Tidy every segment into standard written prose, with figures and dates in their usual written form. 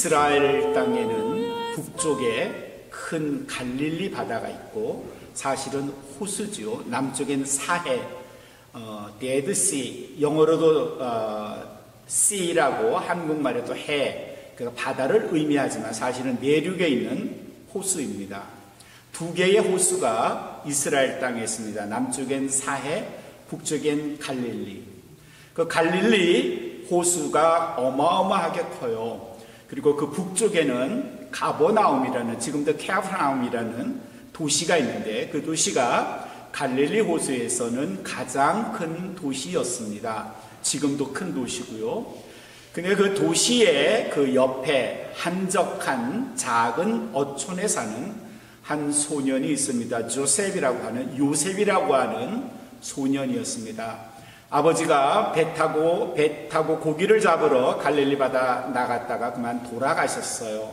이스라엘 땅에는 북쪽에 큰 갈릴리 바다가 있고 사실은 호수죠. 남쪽엔 사해, 데드시, 영어로도 sea라고 한국말에도 해, 그러니까 바다를 의미하지만 사실은 내륙에 있는 호수입니다. 두 개의 호수가 이스라엘 땅에 있습니다. 남쪽엔 사해, 북쪽엔 갈릴리. 그 갈릴리 호수가 어마어마하게 커요. 그리고 그 북쪽에는 가버나움이라는, 지금도 카퍼나움이라는 도시가 있는데 그 도시가 갈릴리 호수에서는 가장 큰 도시였습니다. 지금도 큰 도시고요. 근데 그 도시의 그 옆에 한적한 작은 어촌에 사는 한 소년이 있습니다. 요셉이라고 하는 소년이었습니다. 아버지가 배 타고 고기를 잡으러 갈릴리 바다 나갔다가 그만 돌아가셨어요.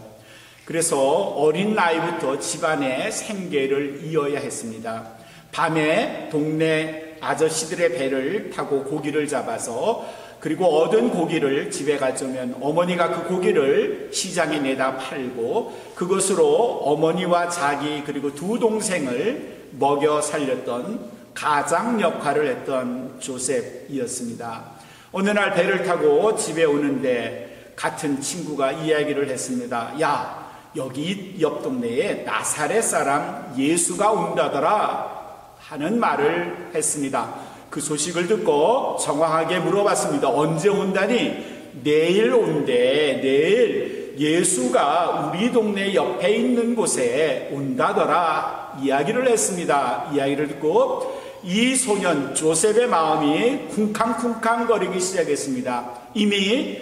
그래서 어린 나이부터 집안의 생계를 이어야 했습니다. 밤에 동네 아저씨들의 배를 타고 고기를 잡아서 그리고 얻은 고기를 집에 가져오면 어머니가 그 고기를 시장에 내다 팔고 그것으로 어머니와 자기 그리고 두 동생을 먹여 살렸던 가장 역할을 했던 조셉이었습니다. 어느 날 배를 타고 집에 오는데 같은 친구가 이야기를 했습니다. 야, 여기 옆 동네에 나사렛 사람 예수가 온다더라 하는 말을 했습니다. 그 소식을 듣고 정확하게 물어봤습니다. 언제 온다니? 내일 온대. 내일 예수가 우리 동네 옆에 있는 곳에 온다더라 이야기를 했습니다. 이야기를 듣고 이 소년 조셉의 마음이 쿵쾅쿵쾅거리기 시작했습니다. 이미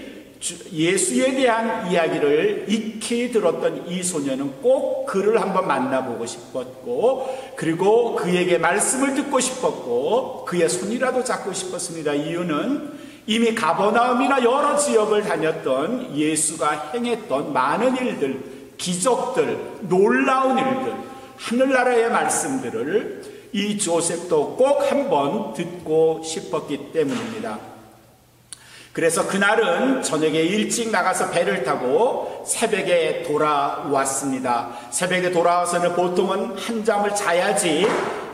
예수에 대한 이야기를 익히 들었던 이 소년은 꼭 그를 한번 만나보고 싶었고 그리고 그에게 말씀을 듣고 싶었고 그의 손이라도 잡고 싶었습니다. 이유는 이미 가버나움이나 여러 지역을 다녔던 예수가 행했던 많은 일들, 기적들, 놀라운 일들, 하늘나라의 말씀들을 이 조셉도 꼭 한번 듣고 싶었기 때문입니다. 그래서 그날은 저녁에 일찍 나가서 배를 타고 새벽에 돌아왔습니다. 새벽에 돌아와서는 보통은 한잠을 자야지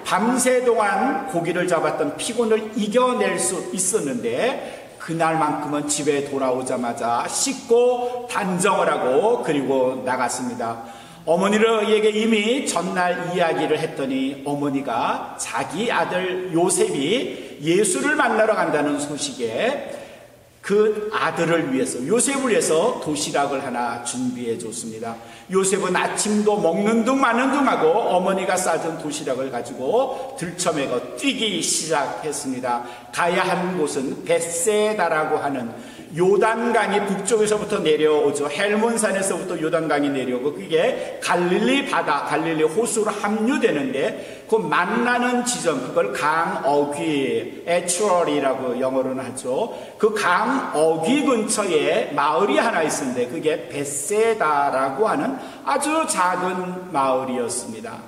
밤새 동안 고기를 잡았던 피곤을 이겨낼 수 있었는데 그날만큼은 집에 돌아오자마자 씻고 단정을 하고 그리고 나갔습니다. 어머니에게 이미 전날 이야기를 했더니 어머니가 자기 아들 요셉이 예수를 만나러 간다는 소식에 그 아들을 위해서, 요셉을 위해서 도시락을 하나 준비해 줬습니다. 요셉은 아침도 먹는 둥 마는 둥 하고 어머니가 싸준 도시락을 가지고 들쳐매고 뛰기 시작했습니다. 가야 하는 곳은 벳세다라고 하는 요단강이 북쪽에서부터 내려오죠. 헬몬산에서부터 요단강이 내려오고 그게 갈릴리 바다, 갈릴리 호수로 합류되는데 그 만나는 지점, 그걸 강 어귀, 에추얼이라고 영어로는 하죠. 그 강 어귀 근처에 마을이 하나 있었는데 그게 벳세다라고 하는 아주 작은 마을이었습니다.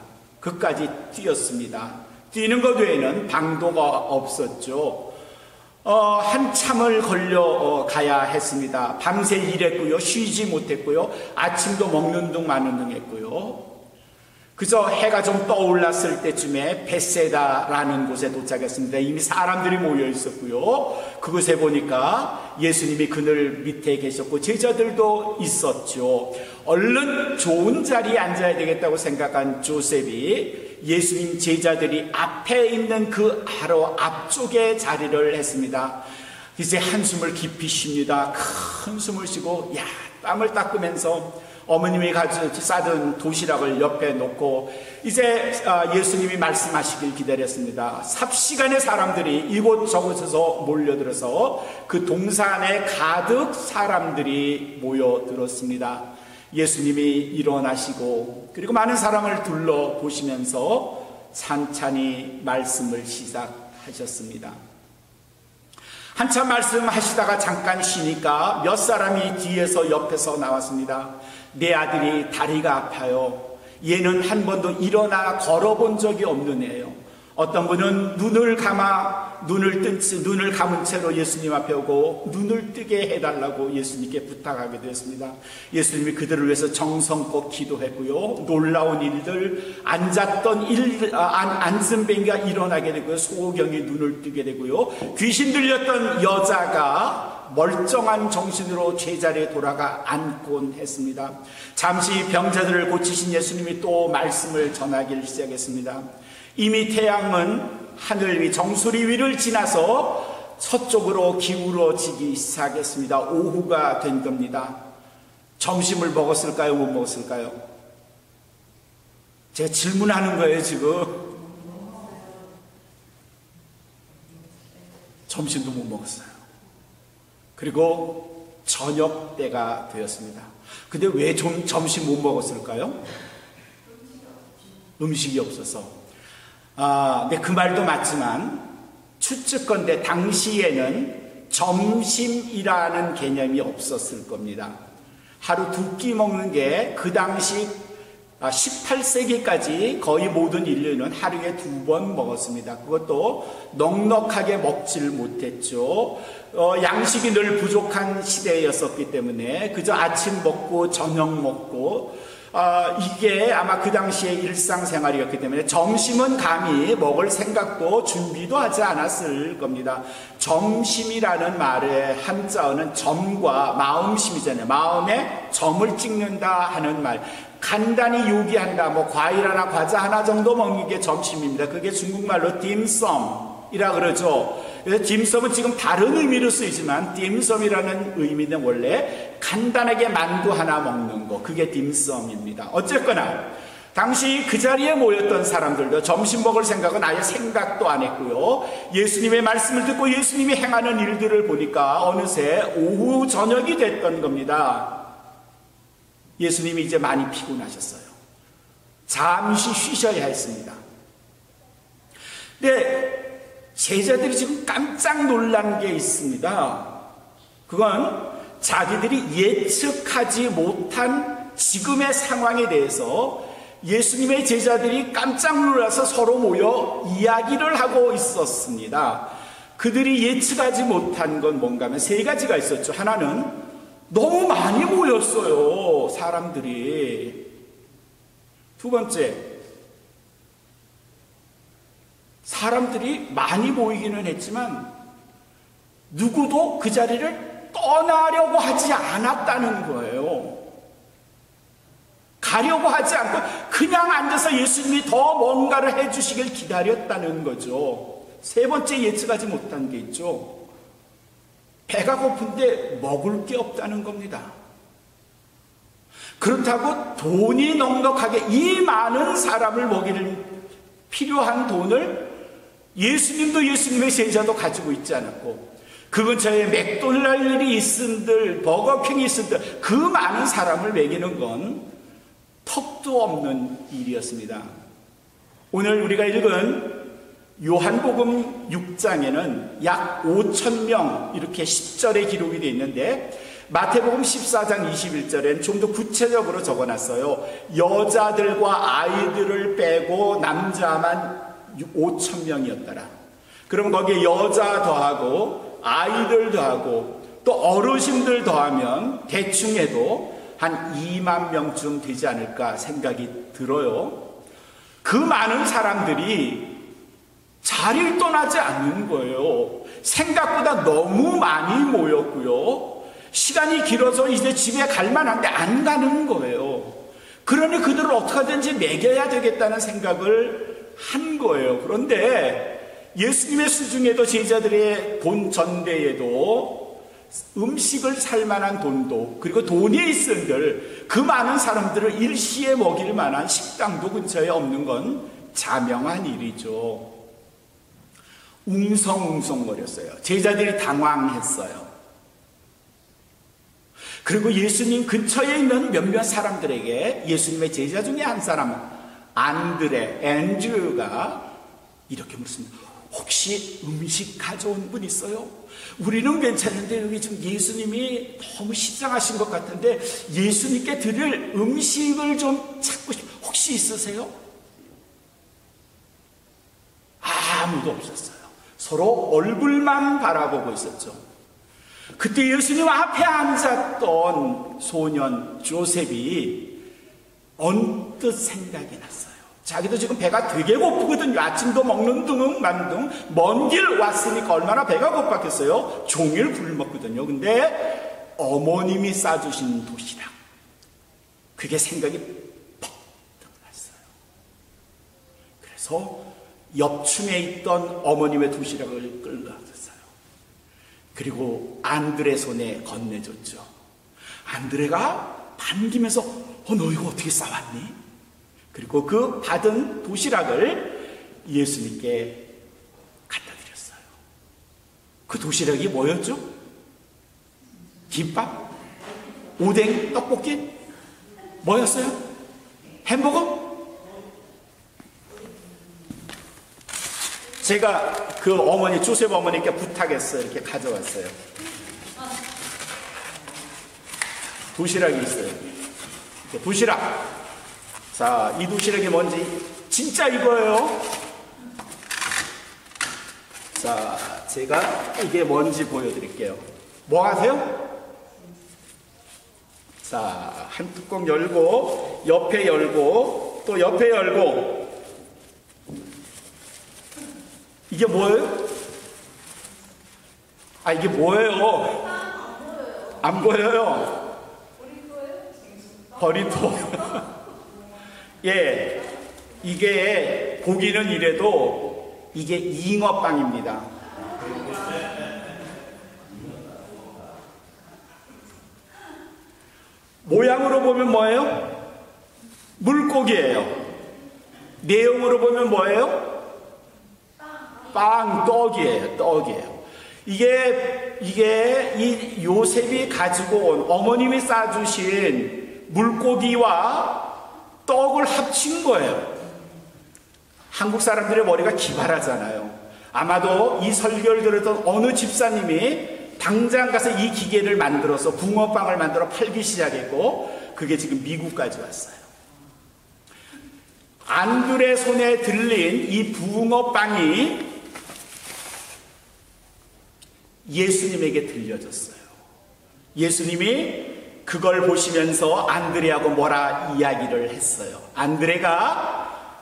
그까지 뛰었습니다. 뛰는 것 외에는 방도가 없었죠. 한참을 걸려 가야 했습니다. 밤새 일했고요. 쉬지 못했고요. 아침도 먹는 둥 마는 둥 했고요. 그저 해가 좀 떠올랐을 때쯤에 벳세다라는 곳에 도착했습니다. 이미 사람들이 모여 있었고요. 그곳에 보니까 예수님이 그늘 밑에 계셨고 제자들도 있었죠. 얼른 좋은 자리에 앉아야 되겠다고 생각한 조셉이 예수님 제자들이 앞에 있는 그 바로 앞쪽에 자리를 했습니다. 이제 한숨을 깊이 쉽니다. 큰 숨을 쉬고 땀을 닦으면서 어머님이 싸둔 도시락을 옆에 놓고 이제 예수님이 말씀하시길 기다렸습니다. 삽시간에 사람들이 이곳저곳에서 몰려들어서 그 동산에 가득 사람들이 모여들었습니다. 예수님이 일어나시고 그리고 많은 사람을 둘러보시면서 찬찬히 말씀을 시작하셨습니다. 한참 말씀하시다가 잠깐 쉬니까 몇 사람이 뒤에서 옆에서 나왔습니다. 내 아들이 다리가 아파요. 얘는 한 번도 일어나 걸어본 적이 없는 애예요. 어떤 분은 눈을 감은 채로 예수님 앞에 오고 눈을 뜨게 해달라고 예수님께 부탁하게 되었습니다. 예수님이 그들을 위해서 정성껏 기도했고요. 놀라운 일들, 앉은 뱅이가 일어나게 되고요. 소경이 눈을 뜨게 되고요. 귀신 들렸던 여자가 멀쩡한 정신으로 제자리에 돌아가 앉곤 했습니다. 잠시 병자들을 고치신 예수님이 또 말씀을 전하기 시작했습니다. 이미 태양은 하늘 위 정수리 위를 지나서 서쪽으로 기울어지기 시작했습니다. 오후가 된 겁니다. 점심을 먹었을까요? 못 먹었을까요? 제가 질문하는 거예요, 지금. 점심도 못 먹었어요. 그리고 저녁 때가 되었습니다. 근데 왜 점심 못 먹었을까요? 음식이 없어서. 근데 그 말도 맞지만 추측건대 당시에는 점심이라는 개념이 없었을 겁니다. 하루 두 끼 먹는 게 그 당시 18세기까지 거의 모든 인류는 하루에 2번 먹었습니다. 그것도 넉넉하게 먹지를 못했죠. 양식이 늘 부족한 시대였었기 때문에 그저 아침 먹고 저녁 먹고 이게 아마 그 당시의 일상생활이었기 때문에 점심은 감히 먹을 생각도 준비도 하지 않았을 겁니다. 점심이라는 말의 한자어는 점과 마음심이잖아요. 마음에 점을 찍는다 하는 말. 간단히 요기한다, 과일 하나, 과자 하나 정도 먹는 게 점심입니다. 그게 중국말로 딤섬이라 그러죠. 그래서 딤섬은 지금 다른 의미로 쓰이지만 딤섬이라는 의미는 원래 간단하게 만두 하나 먹는 거, 그게 딤섬입니다. 어쨌거나 당시 그 자리에 모였던 사람들도 점심 먹을 생각은 아예 생각도 안 했고요. 예수님의 말씀을 듣고 예수님이 행하는 일들을 보니까 어느새 오후 저녁이 됐던 겁니다. 예수님이 이제 많이 피곤하셨어요. 잠시 쉬셔야 했습니다. 근데 제자들이 지금 깜짝 놀란 게 있습니다. 그건 자기들이 예측하지 못한 지금의 상황에 대해서 예수님의 제자들이 깜짝 놀라서 서로 모여 이야기를 하고 있었습니다. 그들이 예측하지 못한 건 뭔가 하면 3가지가 있었죠. 하나는 너무 많이 모였어요, 사람들이. 2번째, 사람들이 많이 모이기는 했지만 누구도 그 자리를 떠나려고 하지 않았다는 거예요. 가려고 하지 않고 그냥 앉아서 예수님이 더 뭔가를 해주시길 기다렸다는 거죠. 3번째 예측하지 못한 게 있죠. 배가 고픈데 먹을 게 없다는 겁니다. 그렇다고 돈이 넉넉하게 이 많은 사람을 먹일 필요한 돈을 예수님도 예수님의 제자도 가지고 있지 않았고 그 근처에 맥도날드이 있은들 버거킹이 있은들 그 많은 사람을 먹이는 건 턱도 없는 일이었습니다. 오늘 우리가 읽은 요한복음 6장에는 약 5,000명 이렇게 10절에 기록이 되어 있는데 마태복음 14장 21절에는 좀 더 구체적으로 적어놨어요. 여자들과 아이들을 빼고 남자만 5,000명이었더라. 그럼 거기에 여자 더하고 아이들 더하고 또 어르신들 더하면 대충 해도 한 2만 명쯤 되지 않을까 생각이 들어요. 그 많은 사람들이 자리를 떠나지 않는 거예요. 생각보다 너무 많이 모였고요. 시간이 길어서 이제 집에 갈 만한데 안 가는 거예요. 그러니 그들을 어떻게든지 먹여야 되겠다는 생각을 한 거예요. 그런데 예수님의 수중에도 제자들의 돈 전대에도 음식을 살 만한 돈도 그리고 돈이 있은들 그 많은 사람들을 일시에 먹일 만한 식당도 근처에 없는 건 자명한 일이죠. 웅성웅성거렸어요. 제자들이 당황했어요. 그리고 예수님 근처에 있는 몇몇 사람들에게 예수님의 제자 중에 한 사람 앤드류가 이렇게 묻습니다. 혹시 음식 가져온 분 있어요? 우리는 괜찮은데 여기 지금 예수님이 너무 시장하신 것 같은데 예수님께 드릴 음식을 좀 찾고 싶어요. 혹시 있으세요? 서로 얼굴만 바라보고 있었죠. 그때 예수님 앞에 앉았던 소년 조셉이 언뜻 생각이 났어요. 자기도 지금 배가 되게 고프거든요. 아침도 먹는 둥 만둥 먼 길 왔으니까 얼마나 배가 고팠겠어요. 종일 굶었거든요. 근데 어머님이 싸주신 도시락, 그게 생각이 퍽 났어요. 그래서 옆층에 있던 어머님의 도시락을 끌어들였어요. 그리고 안드레 손에 건네줬죠. 안드레가 반기면서 너 이거 어떻게 싸왔니? 그리고 그 받은 도시락을 예수님께 갖다 드렸어요. 그 도시락이 뭐였죠? 김밥? 오뎅? 떡볶이? 뭐였어요? 햄버거? 제가 그 어머니, 조셉 어머니께 부탁했어요. 이렇게 가져왔어요. 도시락이 있어요. 이렇게 도시락. 자, 이 도시락이 뭔지 진짜 이거예요. 자, 제가 이게 뭔지 보여드릴게요. 뭐 하세요? 자, 한 뚜껑 열고 옆에 열고 또 옆에 열고. 이게 뭐예요? 아, 이게 뭐예요? 안 보여요. 버리토. 예, 이게 보기는 이래도 이게 잉어빵입니다. 모양으로 보면 뭐예요? 물고기예요. 내용으로 보면 뭐예요? 빵, 떡이에요. 떡이에요. 이게 이 요셉이 가지고 온, 어머님이 싸주신 물고기와 떡을 합친 거예요. 한국 사람들의 머리가 기발하잖아요. 아마도 이 설교를 들었던 어느 집사님이 당장 가서 이 기계를 만들어서 붕어빵을 만들어 팔기 시작했고, 그게 지금 미국까지 왔어요. 안드레 손에 들린 이 붕어빵이 예수님에게 들려졌어요. 예수님이 그걸 보시면서 안드레하고 뭐라 이야기를 했어요. 안드레가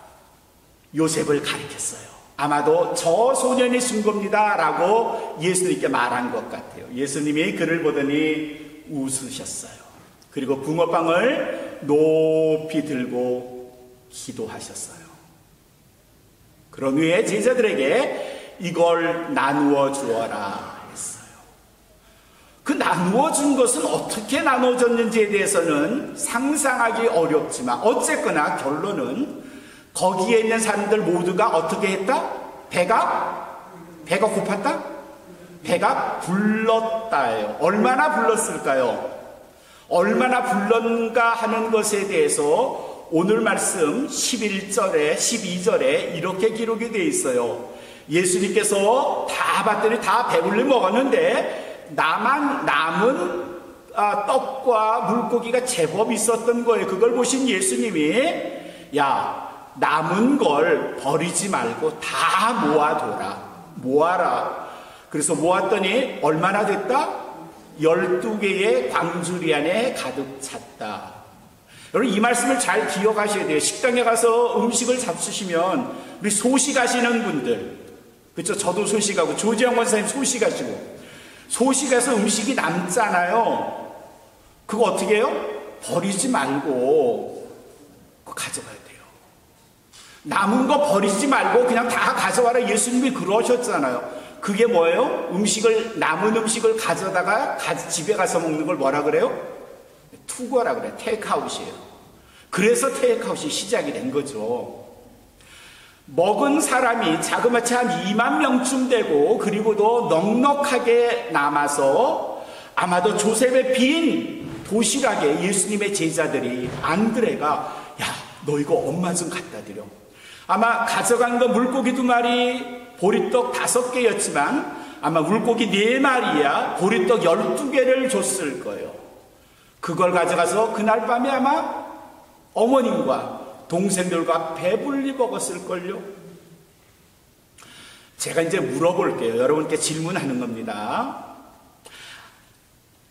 요셉을 가리켰어요. 아마도 저 소년이 준 겁니다 라고 예수님께 말한 것 같아요. 예수님이 그를 보더니 웃으셨어요. 그리고 붕어빵을 높이 들고 기도하셨어요. 그런 후에 제자들에게 이걸 나누어 주어라 했어요. 그 나누어 준 것은 어떻게 나눠졌는지에 대해서는 상상하기 어렵지만 어쨌거나 결론은 거기에 있는 사람들 모두가 어떻게 했다? 배가 고팠다? 배가 불렀다예요. 얼마나 불렀을까요? 얼마나 불렀는가 하는 것에 대해서 오늘 말씀 11절에 12절에 이렇게 기록이 되어 있어요. 예수님께서 다 봤더니 다 배불리 먹었는데 남은 떡과 물고기가 제법 있었던 거예요. 그걸 보신 예수님이 남은 걸 버리지 말고 다 모아라. 그래서 모았더니 얼마나 됐다? 12개의 광주리 안에 가득 찼다. 여러분 이 말씀을 잘 기억하셔야 돼요. 식당에 가서 음식을 잡수시면 우리 소식하시는 분들, 그렇죠? 저도 소식하고 조지영 권사님 소식하시고, 소식해서 음식이 남잖아요. 그거 어떻게 해요? 버리지 말고 그거 가져가야 돼요. 남은 거 버리지 말고 그냥 다 가져와라. 예수님이 그러셨잖아요. 그게 뭐예요? 남은 음식을 가져다가 집에 가서 먹는 걸 뭐라 그래요? 투거라 그래요. 테이크아웃이에요. 그래서 테이크아웃이 시작이 된 거죠. 먹은 사람이 자그마치 한 2만 명쯤 되고, 그리고도 넉넉하게 남아서 아마도 조셉의 빈 도시락에 예수님의 제자들이, 안드레가 너 이거 엄마 좀 갖다 드려. 아마 가져간 거 물고기 2마리, 보리떡 5개였지만 아마 물고기 4마리야 보리떡 12개를 줬을 거예요. 그걸 가져가서 그날 밤에 아마 어머님과 동생들과 배불리 먹었을걸요. 제가 이제 물어볼게요. 여러분께 질문하는 겁니다.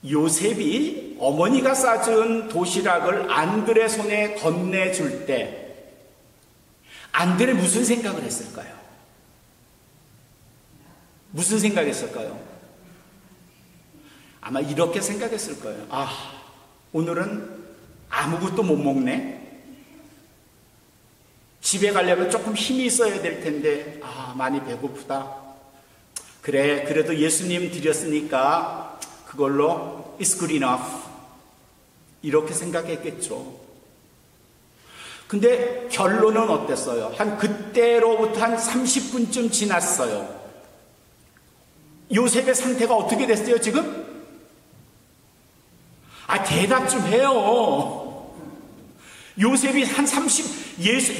요셉이 어머니가 싸준 도시락을 안드레 손에 건네줄 때 안드레 무슨 생각을 했을까요? 무슨 생각했을까요? 아마 이렇게 생각했을 거예요. 아, 오늘은 아무것도 못 먹네. 집에 가려면 조금 힘이 있어야 될 텐데, 아, 많이 배고프다. 그래, 그래도 예수님 드렸으니까 그걸로 It's good enough. 이렇게 생각했겠죠. 근데 결론은 어땠어요? 한 그때로부터 한 30분쯤 지났어요. 요셉의 상태가 어떻게 됐어요, 지금? 아, 대답 좀 해요. 요셉이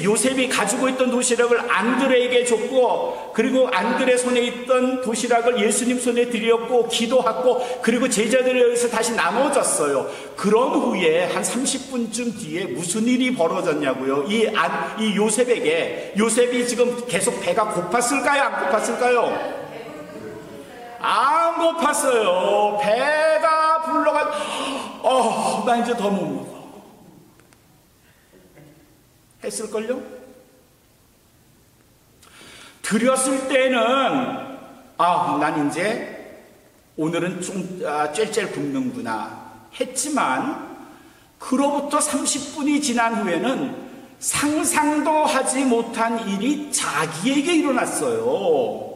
요셉이 가지고 있던 도시락을 안드레에게 줬고, 그리고 안드레 손에 있던 도시락을 예수님 손에 드렸고, 기도하고, 그리고 제자들에 의해서 다시 나눠졌어요. 그런 후에 한 30분쯤 뒤에 무슨 일이 벌어졌냐고요. 이 요셉이 지금 계속 배가 고팠을까요? 안 고팠을까요? 안 고팠어요. 배가 나 이제 더 못 먹어. 했을걸요? 드렸을 때는 난 이제 오늘은 좀 쨘쨘 굶는구나 했지만, 그로부터 30분이 지난 후에는 상상도 하지 못한 일이 자기에게 일어났어요.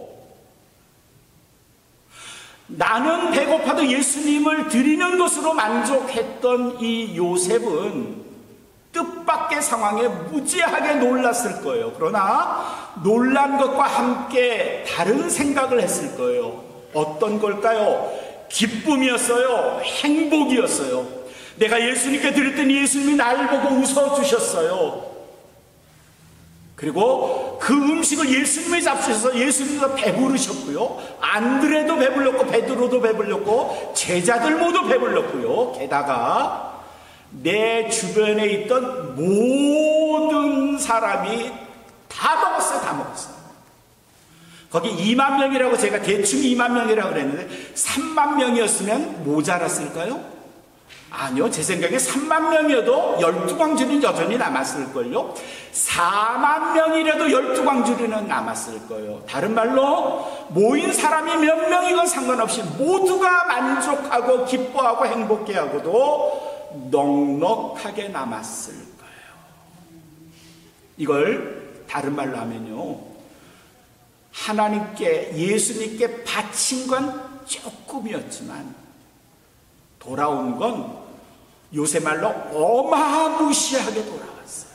나는 배고파도 예수님을 드리는 것으로 만족했던 이 요셉은 뜻밖의 상황에 무지하게 놀랐을 거예요. 그러나 놀란 것과 함께 다른 생각을 했을 거예요. 어떤 걸까요? 기쁨이었어요. 행복이었어요. 내가 예수님께 드렸더니 예수님이 나를 보고 웃어주셨어요. 그리고 그 음식을 예수님이 잡수셔서 예수님도 배부르셨고요. 안드레도 배불렀고, 베드로도 배불렀고, 제자들 모두 배불렀고요. 게다가 내 주변에 있던 모든 사람이 다 먹었어요. 거기 2만 명이라고 제가 대충 2만 명이라고 그랬는데 3만 명이었으면 모자랐을까요? 아니요. 제 생각에 3만 명이어도 12광주리는 여전히 남았을걸요. 4만 명이라도 12광주리는 남았을 거예요. 다른 말로 모인 사람이 몇 명이건 상관없이 모두가 만족하고 기뻐하고 행복해하고도 넉넉하게 남았을 거예요. 이걸 다른 말로 하면요, 하나님께, 예수님께 바친 건 조금이었지만 돌아온 건 요새 말로 어마무시하게 돌아왔어요.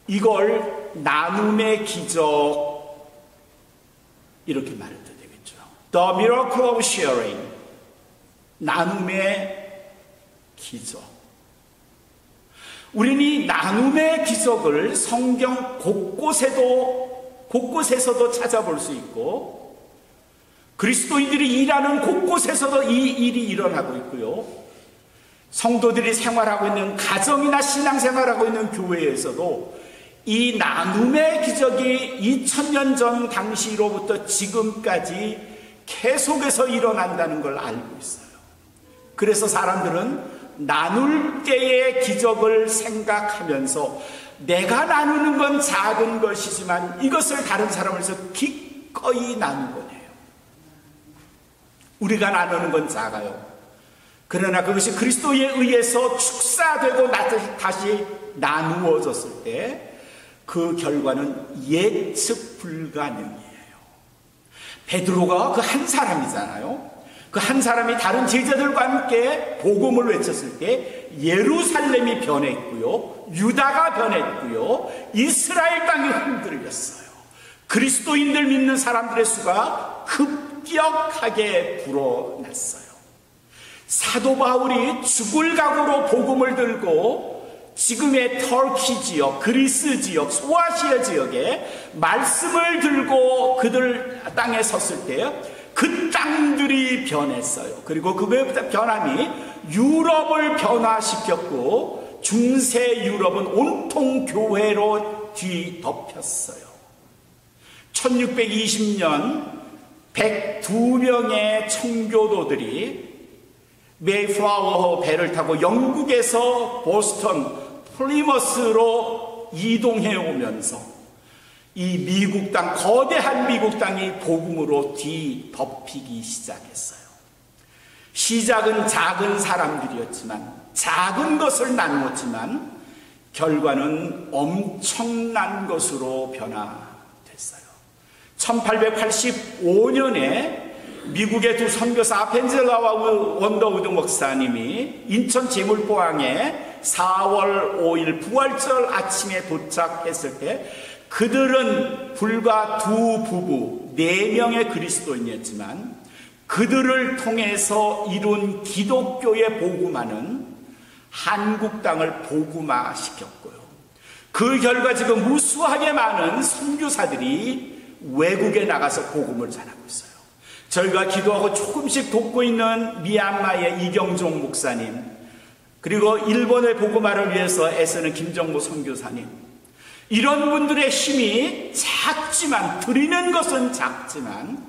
이걸 나눔의 기적, 이렇게 말해도 되겠죠. The miracle of sharing. 나눔의 기적. 우리는 이 나눔의 기적을 성경 곳곳에서도 찾아볼 수 있고, 그리스도인들이 일하는 곳곳에서도 이 일이 일어나고 있고요. 성도들이 생활하고 있는 가정이나 신앙생활하고 있는 교회에서도 이 나눔의 기적이 2000년 전 당시로부터 지금까지 계속해서 일어난다는 걸 알고 있어요. 그래서 사람들은 나눌 때의 기적을 생각하면서 내가 나누는 건 작은 것이지만 이것을 다른 사람에서 기꺼이 나누곤 해요. 우리가 나누는 건 작아요. 그러나 그것이 그리스도에 의해서 축사되고 다시 나누어졌을 때 그 결과는 예측 불가능이에요. 베드로가 그 한 사람이잖아요. 그 한 사람이 다른 제자들과 함께 복음을 외쳤을 때 예루살렘이 변했고요, 유다가 변했고요, 이스라엘 땅이 흔들렸어요. 그리스도인들 믿는 사람들의 수가 급격하게 불어났어요. 사도 바울이 죽을 각오로 복음을 들고 지금의 터키 지역, 그리스 지역, 소아시아 지역에 말씀을 들고 그들 땅에 섰을 때 그 땅들이 변했어요. 그리고 그 변함이 유럽을 변화시켰고 중세 유럽은 온통 교회로 뒤덮였어요. 1620년 102명의 청교도들이 메이플라워 배를 타고 영국에서 보스턴, 플리머스로 이동해 오면서 이 미국 땅, 거대한 미국 땅이 복음으로 뒤덮이기 시작했어요. 시작은 작은 사람들이었지만, 작은 것을 나누었지만 결과는 엄청난 것으로 변화됐어요. 1885년에 미국의 두 선교사 아펜젤라와 원더우드 목사님이 인천 제물포항에 4월 5일 부활절 아침에 도착했을 때 그들은 불과 두 부부 4명의 그리스도인이었지만 그들을 통해서 이룬 기독교의 복음화는 한국 땅을 복음화시켰고요. 그 결과 지금 무수하게 많은 선교사들이 외국에 나가서 복음을 전하고 있어요. 저희가 기도하고 조금씩 돕고 있는 미얀마의 이경종 목사님, 그리고 일본의 복음화를 위해서 애쓰는 김정모 선교사님, 이런 분들의 힘이 작지만, 드리는 것은 작지만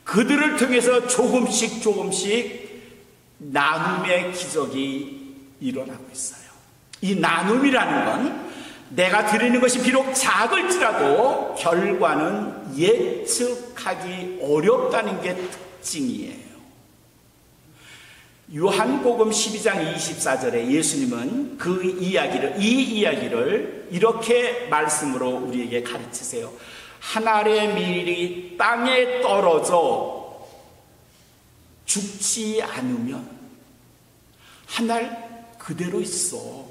그들을 통해서 조금씩 나눔의 기적이 일어나고 있어요. 이 나눔이라는 건 내가 드리는 것이 비록 작을지라도 결과는 예측하기 어렵다는 게 특징이에요. 요한복음 12장 24절에 예수님은 이 이야기를 이렇게 말씀으로 우리에게 가르치세요. 한 알의 밀이 땅에 떨어져 죽지 않으면 한 알 그대로 있어.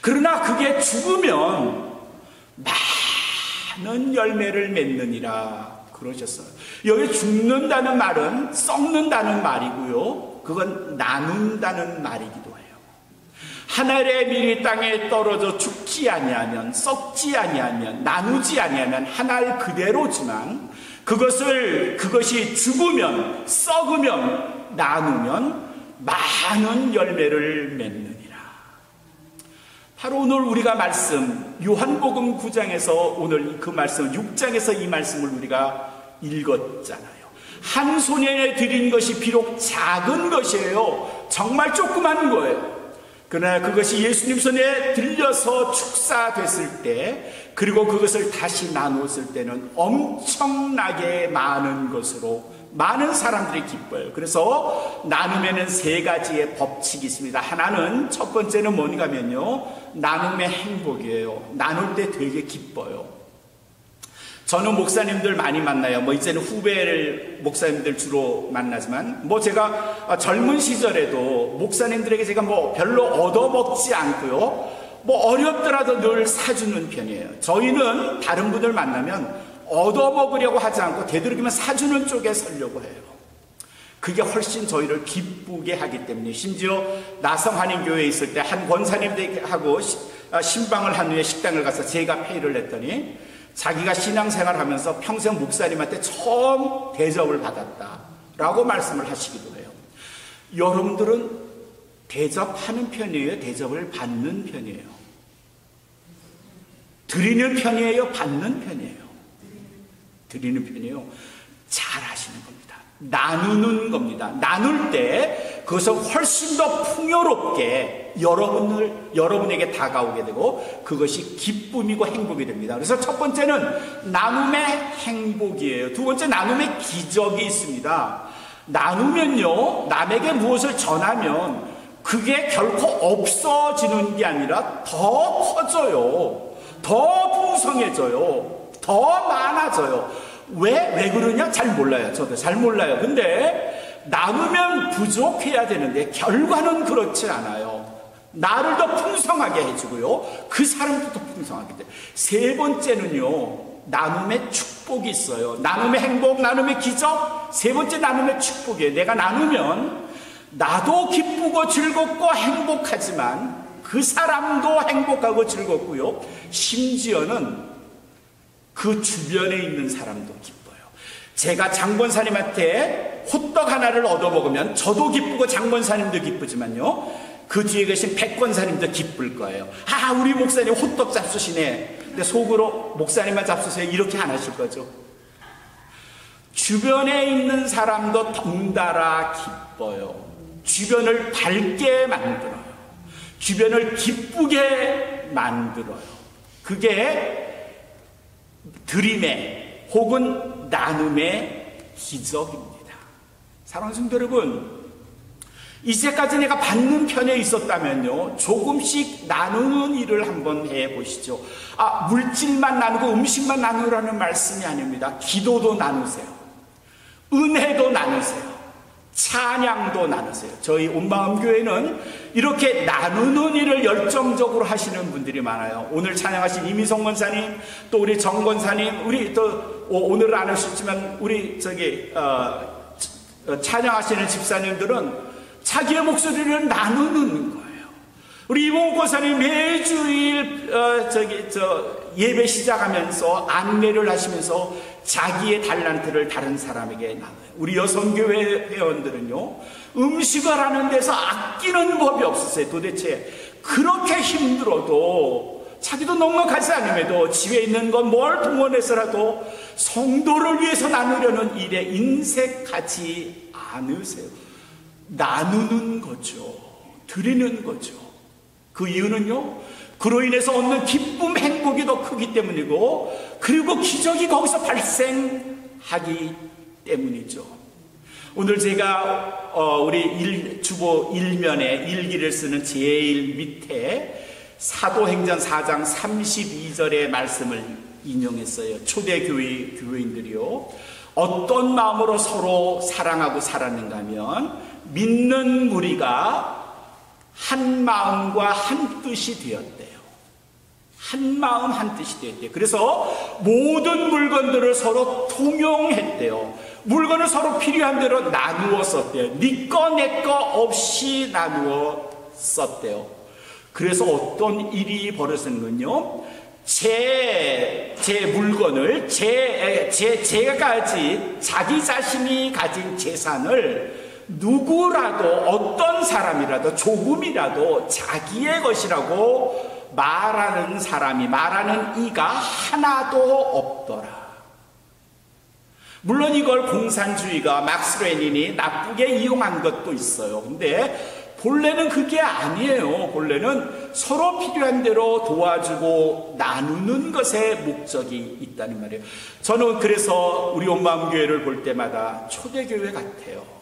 그러나 그게 죽으면 많은 열매를 맺느니라 그러셨어요. 여기 죽는다는 말은 썩는다는 말이고요. 그건 나눈다는 말이기도 해요. 하늘의 밀이 땅에 떨어져 죽지 아니하면, 썩지 아니하면, 나누지 아니하면 한 알 그대로지만 그것이 죽으면, 썩으면, 나누면 많은 열매를 맺느니라. 바로 오늘 우리가 말씀 요한복음 9장에서 오늘 그 말씀 6장에서 이 말씀을 우리가 읽었잖아요. 한 소년에 드린 것이 비록 작은 것이에요. 정말 조그만 거예요. 그러나 그것이 예수님 손에 들려서 축사됐을 때, 그리고 그것을 다시 나누었을 때는 엄청나게 많은 것으로 많은 사람들이 기뻐요. 그래서 나눔에는 3가지의 법칙이 있습니다. 하나는, 첫 번째는 뭔가면요, 나눔의 행복이에요. 나눌 때 되게 기뻐요. 저는 목사님들 많이 만나요. 이제는 후배를 목사님들 주로 만나지만, 제가 젊은 시절에도 목사님들에게 제가 별로 얻어먹지 않고요, 어렵더라도 늘 사주는 편이에요. 저희는 다른 분들 만나면 얻어먹으려고 하지 않고 되도록이면 사주는 쪽에 서려고 해요. 그게 훨씬 저희를 기쁘게 하기 때문에, 심지어 나성한인교회에 있을 때 한 권사님들하고 신방을 한 후에 식당을 가서 제가 페이를 냈더니 자기가 신앙생활하면서 평생 목사님한테 처음 대접을 받았다라고 말씀을 하시기도 해요. 여러분들은 대접하는 편이에요? 대접을 받는 편이에요? 드리는 편이에요? 받는 편이에요? 드리는 편이에요. 잘 하시는 겁니다. 나누는 겁니다. 나눌 때 그것은 훨씬 더 풍요롭게 여러분에게 다가오게 되고 그것이 기쁨이고 행복이 됩니다. 그래서 첫 번째는 나눔의 행복이에요. 두 번째, 나눔의 기적이 있습니다. 나누면요, 남에게 무엇을 전하면 그게 결코 없어지는 게 아니라 더 커져요. 더 풍성해져요. 더 많아져요. 왜 그러냐? 잘 몰라요. 저도 잘 몰라요. 근데 나누면 부족해야 되는데 결과는 그렇지 않아요. 나를 더 풍성하게 해주고요, 그 사람도 더 풍성하게 돼요. 세 번째는요, 나눔의 축복이 있어요. 나눔의 행복, 나눔의 기적. 세 번째, 나눔의 축복이에요. 내가 나누면 나도 기쁘고 즐겁고 행복하지만 그 사람도 행복하고 즐겁고요, 심지어는 그 주변에 있는 사람도 기뻐요. 제가 장권사님한테 호떡 하나를 얻어먹으면 저도 기쁘고 장권사님도 기쁘지만요, 그 뒤에 계신 백권사님도 기쁠 거예요. 우리 목사님 호떡 잡수시네. 근데 속으로 목사님만 잡수세요 이렇게 안 하실 거죠. 주변에 있는 사람도 덩달아 기뻐요. 주변을 밝게 만들어요. 주변을 기쁘게 만들어요. 그게 드림의 혹은 나눔의 기적입니다. 사랑하는 성도 여러분, 이제까지 내가 받는 편에 있었다면요, 조금씩 나누는 일을 한번 해보시죠. 물질만 나누고 음식만 나누라는 말씀이 아닙니다. 기도도 나누세요. 은혜도 나누세요. 찬양도 나누세요. 저희 온마음교회는 이렇게 나누는 일을 열정적으로 하시는 분들이 많아요. 오늘 찬양하신 이미성 권사님, 또 우리 정 권사님, 우리 또 오늘은 안 하셨지만 우리 찬양하시는 집사님들은 자기의 목소리를 나누는 거예요. 우리 이봉호 권사님 매주일 예배 시작하면서 안내를 하시면서 자기의 달란트를 다른 사람에게 나눠요. 우리 여성교회 회원들은요, 음식을 하는 데서 아끼는 법이 없었어요. 도대체 그렇게 힘들어도 자기도 넉넉하지 않음에도 집에 있는 건 뭘 동원해서라도 성도를 위해서 나누려는 일에 인색하지 않으세요. 나누는 거죠. 드리는 거죠. 그 이유는요, 그로 인해서 얻는 기쁨, 행복이 더 크기 때문이고, 그리고 기적이 거기서 발생하기 때문이죠. 오늘 제가 우리 주보 일면에 일기를 쓰는 제일 밑에 사도행전 4장 32절의 말씀을 인용했어요. 초대교회 교인들이요, 어떤 마음으로 서로 사랑하고 살았는가 하면 믿는 무리가 한 마음과 한 뜻이 되었대요. 한 마음 한 뜻이 되었대요. 그래서 모든 물건들을 서로 통용했대요. 물건을 서로 필요한 대로 나누어 썼대요. 네 거 내 거 없이 나누어 썼대요. 그래서 어떤 일이 벌어졌는군요. 제 물건을 자기 자신이 가진 재산을 누구라도, 어떤 사람이라도 조금이라도 자기의 것이라고 말하는 이가 하나도 없더라. 물론 이걸 공산주의가 막스 레닌이 나쁘게 이용한 것도 있어요. 근데 본래는 그게 아니에요. 본래는 서로 필요한 대로 도와주고 나누는 것에 목적이 있다는 말이에요. 저는 그래서 우리 온마음교회를 볼 때마다 초대교회 같아요.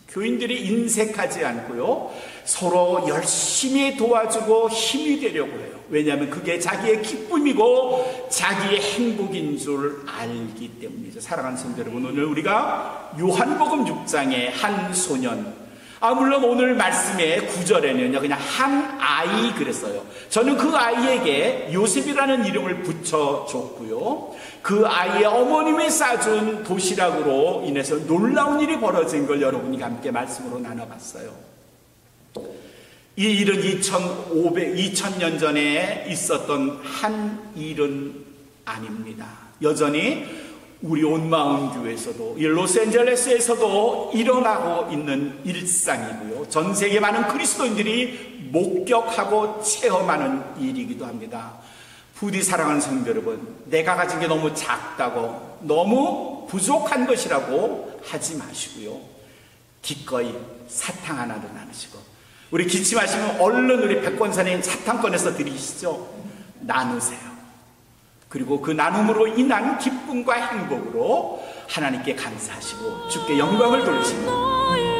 교인들이 인색하지 않고요, 서로 열심히 도와주고 힘이 되려고 해요. 왜냐하면 그게 자기의 기쁨이고 자기의 행복인 줄 알기 때문이죠. 사랑하는 성도 여러분, 오늘 우리가 요한복음 6장의 한 소년, 물론 오늘 말씀의 9절에는요 그냥 한 아이 그랬어요. 저는 그 아이에게 요셉이라는 이름을 붙여줬고요, 그 아이의 어머님이 싸준 도시락으로 인해서 놀라운 일이 벌어진 걸 여러분이 함께 말씀으로 나눠봤어요. 이 일은 2000년 전에 있었던 한 일은 아닙니다. 여전히 우리 온마음교회에서도, 이 로스앤젤레스에서도 일어나고 있는 일상이고요, 전 세계 많은 그리스도인들이 목격하고 체험하는 일이기도 합니다. 부디 사랑하는 성도 여러분, 내가 가진 게 너무 작다고, 너무 부족한 것이라고 하지 마시고요, 기꺼이 사탕 하나를 나누시고, 우리 기침하시면 얼른 우리 백권사님 사탕 꺼내서 드리시죠. 나누세요. 그리고 그 나눔으로 인한 기쁨과 행복으로 하나님께 감사하시고 주께 영광을 돌리시는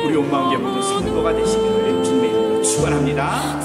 우리 온마음교회 모든 성도가 되시기를 주님의 이름으로 축원합니다.